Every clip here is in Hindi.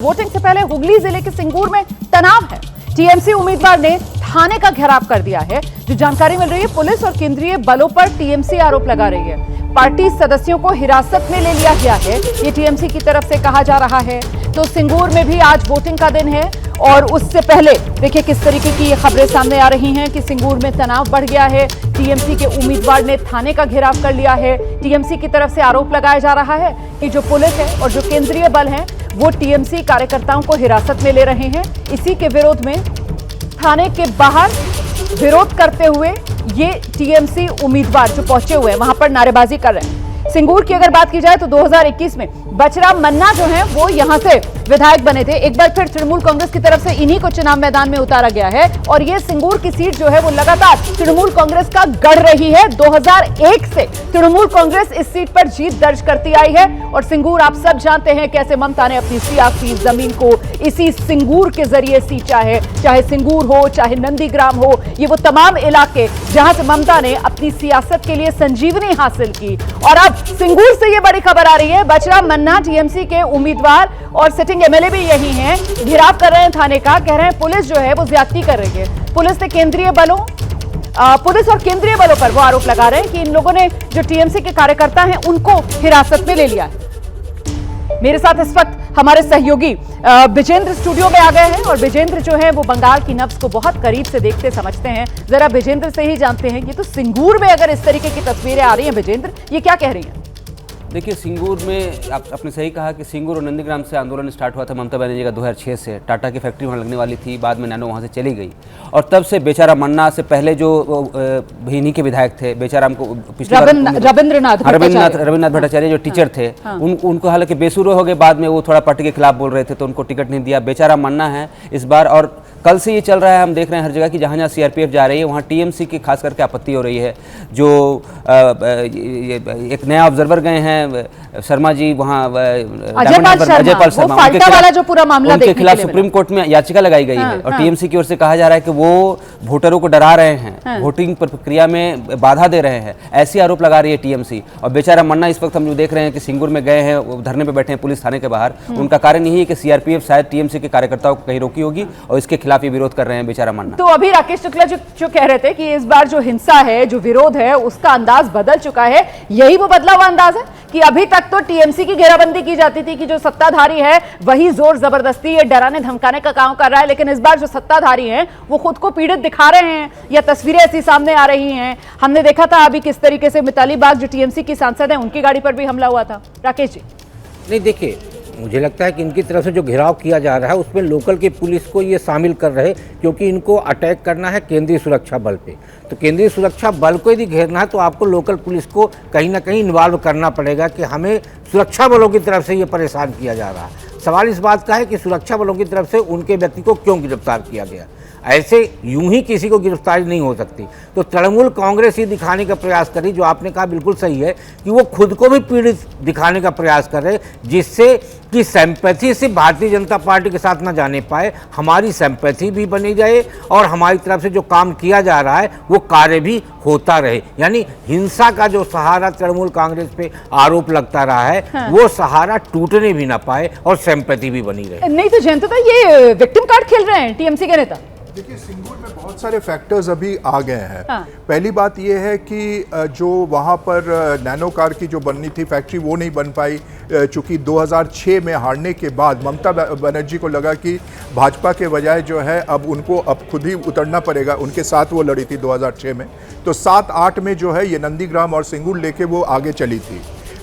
वोटिंग से पहले हुगली जिले के सिंगूर में तनाव है। टीएमसी उम्मीदवार ने थाने का घेराव कर दिया है। जो जानकारी मिल रही है, पुलिस और केंद्रीय बलों पर टीएमसी आरोप लगा रही है। पार्टी सदस्यों को हिरासत में ले लिया गया है, ये टीएमसी की तरफ से कहा जा रहा है। तो सिंगूर में भी आज वोटिंग का दिन है और उससे पहले देखिए किस तरीके की ये खबरें सामने आ रही हैं कि सिंगूर में तनाव बढ़ गया है। टीएमसी के उम्मीदवार ने थाने का घेराव कर लिया है। टीएमसी की तरफ से आरोप लगाया जा रहा है कि जो पुलिस है और जो केंद्रीय बल है वो टीएमसी कार्यकर्ताओं को हिरासत में ले रहे हैं। इसी के विरोध में थाने के बाहर विरोध करते हुए ये टीएमसी उम्मीदवार जो पहुंचे हुए हैं वहां पर नारेबाजी कर रहे हैं। सिंगूर की अगर बात की जाए तो 2021 में बचराम मन्ना जो है वो यहां से विधायक बने थे। एक बार फिर तृणमूल कांग्रेस की तरफ से इन्हीं को चुनाव मैदान में उतारा गया है और ये सिंगूर की सीट जो है वो लगातार तृणमूल कांग्रेस का गढ़ रही है। 2001 से तृणमूल कांग्रेस इस सीट पर जीत दर्ज करती आई है और सिंगूर आप सब जानते हैं कैसे ममता ने अपनी सियासी जमीन को इसी सिंगूर के जरिए सींचा है। चाहे सिंगूर हो, चाहे नंदीग्राम हो, ये वो तमाम इलाके जहां से ममता ने अपनी सियासत के लिए संजीवनी हासिल की। और अब सिंगूर से ये बड़ी खबर आ रही है, बचराम मन्ना टीएमसी के उम्मीदवार और सिटिंग एमएलए भी यही हैं, घेराव कर रहे हैं थाने का। कह रहे हैं पुलिस जो है वो ज्यादती कर रही है। पुलिस और केंद्रीय बलों पर वो आरोप लगा रहे हैं कि इन लोगों ने जो टीएमसी के कार्यकर्ता हैं उनको हिरासत में ले लिया है। मेरे साथ इस वक्त हमारे सहयोगी विजेंद्र स्टूडियो में आ गए हैं और विजेंद्र जो है वो बंगाल की नब्ज को बहुत करीब से देखते समझते हैं। जरा विजेंद्र से ही जानते हैं कि तो सिंगूर में अगर इस तरीके की तस्वीरें आ रही हैं विजेंद्र, ये क्या कह रही हैं? देखिए, सिंगूर में आपने सही कहा कि सिंगूर और नंदीग्राम से आंदोलन स्टार्ट हुआ था ममता बनर्जी का 2006 से। टाटा की फैक्ट्री वहाँ लगने वाली थी, बाद में नैनो वहाँ से चली गई और तब से बेचारा मन्ना से पहले जो इन्हीं के विधायक थे, बेचाराम को रविन्द्रनाथ भट्टाचार्य जो टीचर थे, उनको हालांकि बेसुरो हो गए, बाद में वो थोड़ा पार्टी के खिलाफ बोल रहे थे तो उनको टिकट नहीं दिया। बेचारा मन्ना है इस बार। और कल से ये चल रहा है, हम देख रहे हैं हर जगह कि जहाँ जहाँ सीआरपीएफ जा रही है वहाँ टीएमसी की खास करके आपत्ति हो रही है। जो एक नया ऑब्जर्वर गए हैं शर्मा जी, वहाँ अजयपाल शर्मा, वाला जो पूरा मामला उनके खिलाफ सुप्रीम कोर्ट में याचिका लगाई गई है और टीएमसी की ओर से कहा जा रहा है कि वो वोटरों को डरा रहे हैं, वोटिंग प्रक्रिया में बाधा दे रहे हैं, ऐसी आरोप लगा रही है टीएमसी। और बेचारा मन्ना इस वक्त हम जो देख रहे हैं कि सिंगूर में गए हैं, धरने पे बैठे हैं पुलिस थाने के बाहर। उनका कारण यही है कि सीआरपीएफ शायद टीएमसी के कार्यकर्ताओं को कहीं रोकी होगी और इसके खिलाफ ये विरोध कर रहे हैं बेचारा मन्ना। तो अभी राकेश शुक्ला जो कह रहे थे कि इस बार जो हिंसा है, जो विरोध है, उसका अंदाज बदल चुका है। यही वो बदला हुआ अंदाज है कि अभी तक तो टीएमसी की घेराबंदी की जाती थी कि जो सत्ताधारी है वही जोर जबरदस्ती ये डराने धमकाने का काम कर रहा है, लेकिन इस बार जो सत्ताधारी हैं वो खुद को पीड़ित दिखा रहे हैं या तस्वीरें ऐसी सामने आ रही हैं। हमने देखा था अभी किस तरीके से मिताली बाग जो टीएमसी की सांसद है उनकी गाड़ी पर भी हमला हुआ था। राकेश जी, नहीं देखिए, मुझे लगता है कि इनकी तरफ से जो घेराव किया जा रहा है उसमें लोकल की पुलिस को ये शामिल कर रहे, क्योंकि इनको अटैक करना है केंद्रीय सुरक्षा बल पे। तो केंद्रीय सुरक्षा बल को यदि घेरना है तो आपको लोकल पुलिस को कहीं ना कहीं इन्वॉल्व करना पड़ेगा कि हमें सुरक्षा बलों की तरफ से ये परेशान किया जा रहा है। सवाल इस बात का है कि सुरक्षा बलों की तरफ से उनके व्यक्ति को क्यों गिरफ्तार किया गया। ऐसे यूं ही किसी को गिरफ्तारी नहीं हो सकती। तो तृणमूल कांग्रेस ये दिखाने का प्रयास करी, जो आपने कहा बिल्कुल सही है, कि वो खुद को भी पीड़ित दिखाने का प्रयास कर रहे, जिससे कि सिंपैथी से भारतीय जनता पार्टी के साथ ना जाने पाए, हमारी सिंपैथी भी बनी रहे और हमारी तरफ से जो काम किया जा रहा है वो कार्य भी होता रहे। यानी हिंसा का जो सहारा तृणमूल कांग्रेस पे आरोप लगता रहा है, वो सहारा टूटने भी ना पाए और सिंपैथी भी बनी रहे। नहीं तो जयंत, ये विक्टिम कार्ड खेल रहे हैं टीएमसी के नेता। देखिए, सिंगूर में बहुत सारे फैक्टर्स अभी आ गए हैं। पहली बात यह है कि जो वहाँ पर नैनो कार की जो बननी थी फैक्ट्री वो नहीं बन पाई, चूँकि 2006 में हारने के बाद ममता बनर्जी को लगा कि भाजपा के बजाय जो है अब उनको खुद ही उतरना पड़ेगा। उनके साथ वो लड़ी थी 2006 में, तो 7-8 में जो है ये नंदीग्राम और सिंगूर लेके वो आगे चली थी।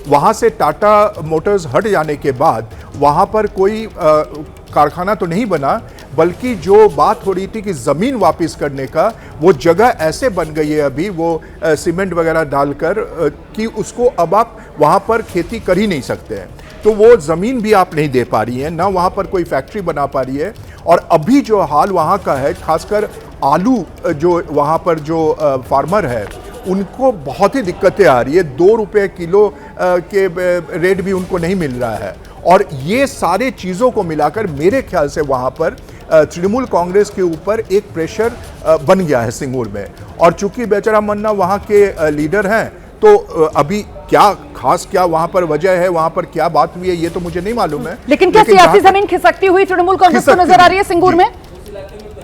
वहाँ से टाटा मोटर्स हट जाने के बाद वहाँ पर कोई कारखाना तो नहीं बना, बल्कि जो बात हो रही थी कि ज़मीन वापस करने का, वो जगह ऐसे बन गई है अभी वो सीमेंट वगैरह डालकर कि उसको अब आप वहाँ पर खेती कर ही नहीं सकते हैं। तो वो ज़मीन भी आप नहीं दे पा रही हैं, ना वहाँ पर कोई फैक्ट्री बना पा रही है। और अभी जो हाल वहाँ का है, खासकर आलू जो वहाँ पर जो फार्मर है उनको बहुत ही दिक्कतें आ रही है। 2 रुपये किलो के रेट भी उनको नहीं मिल रहा है। और ये सारे चीज़ों को मिलाकर मेरे ख्याल से वहाँ पर तृणमूल कांग्रेस के ऊपर एक प्रेशर बन गया है सिंगूर में। और चूंकि बेचारा मन्ना वहाँ के लीडर हैं, तो अभी क्या खास क्या वहां पर वजह है, वहां पर क्या बात हुई है, ये तो मुझे नहीं मालूम है। लेकिन क्या सियासी जमीन खिसकती हुई तृणमूल कांग्रेस को नजर आ रही है सिंगूर में?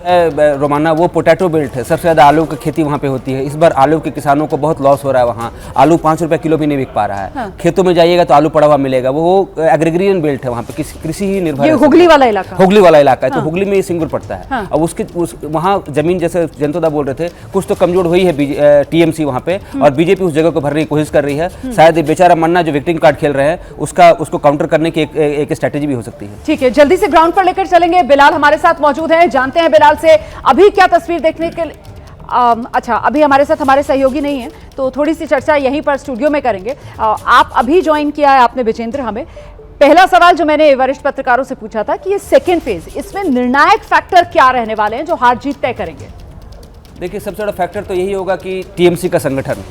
रोमाना, वो पोटैटो बेल्ट है, सबसे ज़्यादा आलू की खेती वहाँ पे होती है। इस बार आलू के किसानों को बहुत लॉस हो रहा है। वहाँ आलू 5 रुपए किलो भी नहीं बिक पा रहा है। हाँ। खेतों में जाइएगा तो आलू पड़ा हुआ मिलेगा। वो एग्रीग्रियन बेल्ट है, वहाँ पे कृषि ही निर्भर है। हुगली वाला इलाका, हुगली वाला इलाका है। तो हुगली में सिंगूर पड़ता है। हाँ। अब वहाँ जमीन, जैसे जयंतोदा बोल रहे थे, कुछ तो कमजोर हुई है टीएमसी वहाँ पे, और बीजेपी उस जगह को भरने की कोशिश कर रही है। शायद बेचारा मन्ना जो विक्टिम कार्ड खेल रहे हैं, उसको काउंटर करने की एक स्ट्रेटेजी भी हो सकती है। ठीक है, जल्दी से ग्राउंड पर लेकर चलेंगे। बिलाल हमारे साथ मौजूद है, जानते हैं बिलाल से अभी क्या तस्वीर देखने के लिए। अच्छा, अभी हमारे साथ हमारे सहयोगी नहीं है, तो थोड़ी सी चर्चा यहीं पर स्टूडियो में करेंगे। आप अभी ज्वाइन किया है आपने विजेंद्र। हमें पहला सवाल जो मैंने वरिष्ठ पत्रकारों से पूछा था कि ये सेकेंड फेज, इसमें निर्णायक फैक्टर क्या रहने वाले हैं जो हार जीत तय करेंगे? देखिए, सबसे बड़ा फैक्टर तो यही होगा कि टीएमसी का संगठन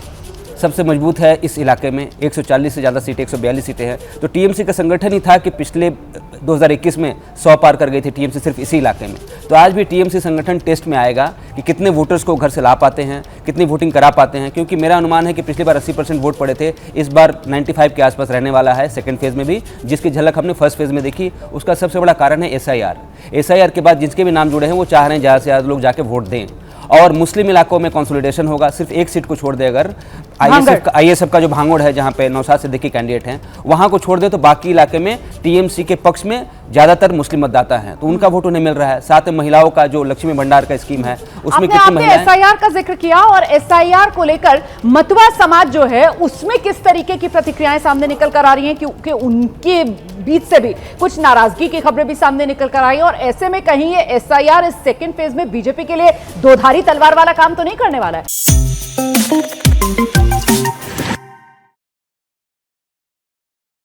सबसे मजबूत है इस इलाके में। 140 से ज़्यादा सीटें, 142 सीटें हैं। तो टीएमसी का संगठन ही था कि पिछले 2021 में 100 पार कर गई थी टीएमसी सिर्फ इसी इलाके में। तो आज भी टीएमसी संगठन टेस्ट में आएगा कि कितने वोटर्स को घर से ला पाते हैं, कितनी वोटिंग करा पाते हैं। क्योंकि मेरा अनुमान है कि पिछली बार 80% वोट पड़े थे, इस बार 95 के आसपास रहने वाला है सेकेंड फेज में भी, जिसकी झलक हमने फर्स्ट फेज में देखी। उसका सबसे बड़ा कारण है SIR के बाद जिसके भी नाम जुड़े हैं वो चाह रहे हैं ज़्यादा से ज़्यादा लोग जाके वोट दें। और मुस्लिम इलाकों में कंसोलिडेशन होगा। सिर्फ एक सीट को छोड़ दे, अगर ISF का जो भांगड़ है, जहां पे नौशाद सिद्दीकी कैंडिडेट हैं, वहां को छोड़ दे तो बाकी इलाके में टीएमसी के पक्ष में ज्यादातर मुस्लिम मतदाता हैं, तो उनका वोट उन्हें मिल रहा है। साथ में महिलाओं का जो लक्ष्मी भंडार का स्कीम है, उसमें कितनी महिलाएं। SIR का जिक्र किया, और SIR को लेकर मतवा समाज जो है उसमें किस तरीके की प्रतिक्रियाएं सामने निकल कर आ रही हैं, क्योंकि उनके बीच से भी कुछ नाराजगी की खबरें भी सामने निकल कर आई। और ऐसे में कहीं ये SIR इस सेकेंड फेज में बीजेपी के लिए दोधारी तलवार वाला काम तो नहीं करने वाला है?